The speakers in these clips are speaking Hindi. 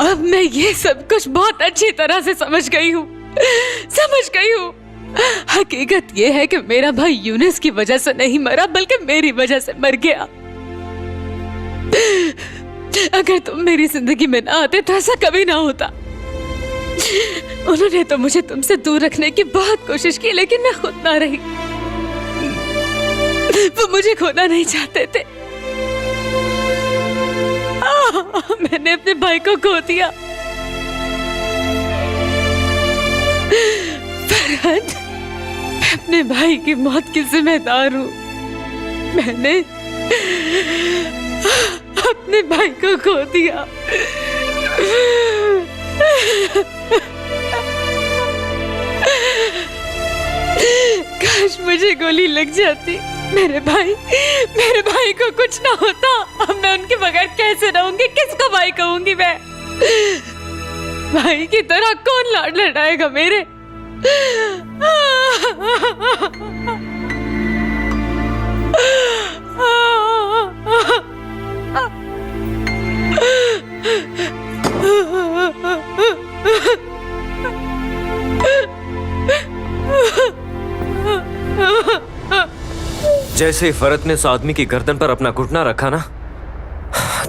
अब मैं ये सब कुछ बहुत अच्छी तरह से समझ गई हूँ। हकीकत ये है कि मेरा भाई यूनुस की वजह से नहीं मरा, बल्कि मेरी वजह से मर गया। अगर तुम मेरी जिंदगी में ना आते तो ऐसा कभी ना होता। उन्होंने तो मुझे तुमसे दूर रखने की बहुत कोशिश की, लेकिन मैं खुद ना रही। वो मुझे खोना नहीं चाहते थे। मैंने अपने भाई को खो दिया। फरहत, मैं अपने भाई की मौत की जिम्मेदार हूँ। मैंने अपने भाई को खो दिया। काश मुझे गोली लग जाती। मेरे भाई को कुछ ना होता। अब मैं उनके बगैर कैसे रहूंगी? किसका भाई कहूंगी मैं? भाई की तरह कौन लाड लड़ाएगा मेरे? जैसे ही फरत ने उस आदमी की गर्दन पर अपना घुटना रखा ना,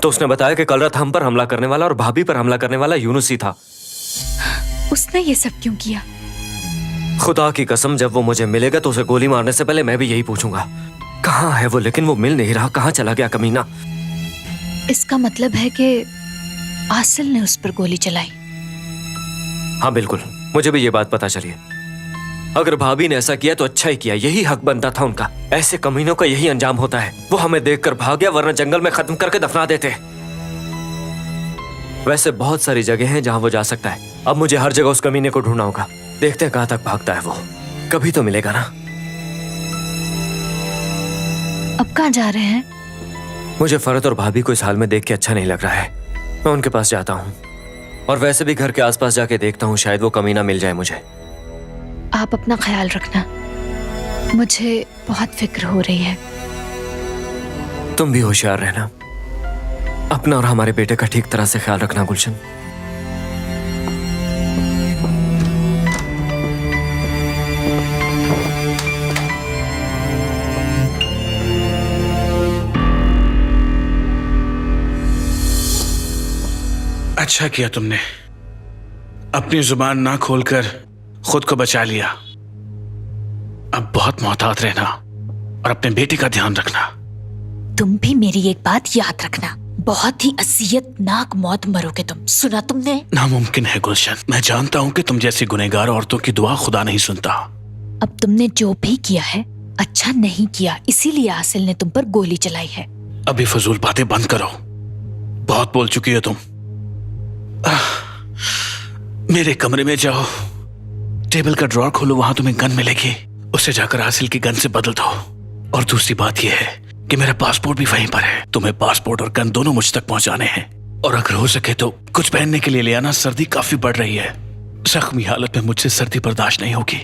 तो उसने बताया कि कल रात हम पर हमला करने वाला और भाभी पर हमला करने वाला यूनुस ही था। उसने ये सब क्यों किया? खुदा की कसम, जब वो मुझे मिलेगा तो उसे गोली मारने से पहले मैं भी यही पूछूंगा, कहाँ है वो? लेकिन वो मिल नहीं रहा। कहाँ चला गया कमीना? इसका मतलब है कि आसिल ने उस पर गोली चलाई। हाँ बिल्कुल, मुझे भी ये बात पता चली है। अगर भाभी ने ऐसा किया तो अच्छा ही किया, यही हक बनता था उनका। ऐसे कमीनों का यही अंजाम होता है। वो हमें देखकर भाग गया, वरना जंगल में खत्म करके दफना देते। वैसे बहुत सारी जगह हैं जहां वो जा सकता है। अब मुझे हर जगह उस कमीने को ढूंढना होगा। देखते हैं कहां तक भागता है वो। कभी तो मिलेगा ना। अब कहां जा रहे हैं? मुझे फरत और भाभी को इस हाल में देख के अच्छा नहीं लग रहा है। मैं उनके पास जाता हूँ, और वैसे भी घर के आसपास जाके देखता हूँ, शायद वो कमीना मिल जाए मुझे। आप अपना ख्याल रखना, मुझे बहुत फिक्र हो रही है। तुम भी होशियार रहना, अपना और हमारे बेटे का ठीक तरह से ख्याल रखना गुलशन। अच्छा किया तुमने, अपनी जुबान ना खोलकर खुद को बचा लिया। अब बहुत मोहतात रहना और अपने बेटे का ध्यान रखना। तुम भी मेरी एक बात याद रखना, बहुत ही असियतनाक मौत मरोगे तुम। सुना तुमने? नामुमकिन है गुलशन, मैं जानता हूँ कि तुम जैसी गुनहगार औरतों की दुआ खुदा नहीं सुनता। अब तुमने जो भी किया है अच्छा नहीं किया, इसीलिए आसिल ने तुम पर गोली चलाई है। अभी फजूल बातें बंद करो, बहुत बोल चुकी हो तुम। मेरे कमरे में जाओ, टेबल का ड्रॉर खोलो, वहां तुम्हें गन मिलेगी। उसे जाकर आसिल की गन से बदल दो। और दूसरी बात यह है कि मेरा पासपोर्ट भी वहीं पर है। तुम्हें पासपोर्ट और गन दोनों मुझ तक पहुंचाने हैं। और अगर हो सके तो कुछ पहनने के लिए ले आना, सर्दी काफी बढ़ रही है। जख्मी हालत में मुझसे सर्दी बर्दाश्त नहीं होगी।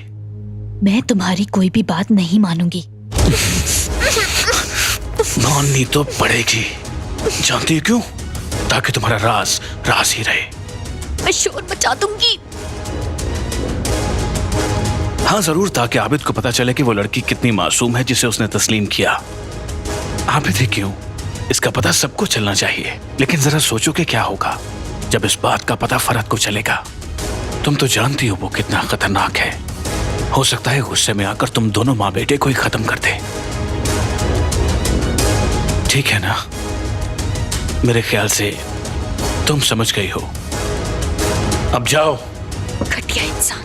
मैं तुम्हारी कोई भी बात नहीं मानूंगी। माननी तो पड़ेगी। जानती हो क्यों? ताकि तुम्हारा राज राज ही रहे। मैं शोर मचा दूंगी। हाँ जरूर, ताकि आबिद को पता चले कि वो लड़की कितनी मासूम है जिसे उसने तस्लीम किया। आबिद ही क्यों, इसका पता सबको चलना चाहिए। लेकिन जरा सोचो कि क्या होगा जब इस बात का पता फरहत को चलेगा। तुम तो जानती हो वो कितना खतरनाक है। हो सकता है गुस्से में आकर तुम दोनों माँ बेटे को ही खत्म कर दे। ठीक है ना? मेरे ख्याल से तुम समझ गई हो। अब जाओ। घटिया इंसान।